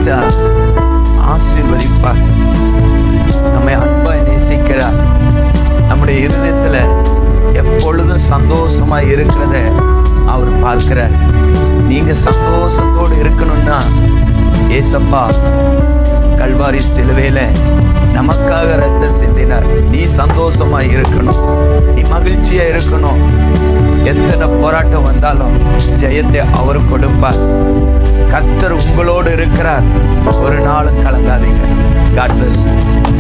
ராஜா ஆசீர்வதிப்பார். நம்மை அன்பாய் நேசிக்கிறார். நம்முடைய இருதயத்துல எப்பொழுதும் சந்தோஷமா இருக்கிறத அவர் பார்க்கிறார். நீங்க சந்தோஷத்தோடு இருக்கணும்னா ஏசப்பா கல்வாரி சிலுவையில நமக்காக ரத்தம் சிந்தினார். நீ சந்தோஷமா இருக்கணும், நீ மகிழ்ச்சியா இருக்கணும். எத்தனை போராட்டம் வந்தாலும் ஜெயத்தை அவர் கொடுப்பார். கர்த்தர் உங்களோடு இருக்கிறார். ஒரு நாளும் கலங்காதீங்க. God bless you.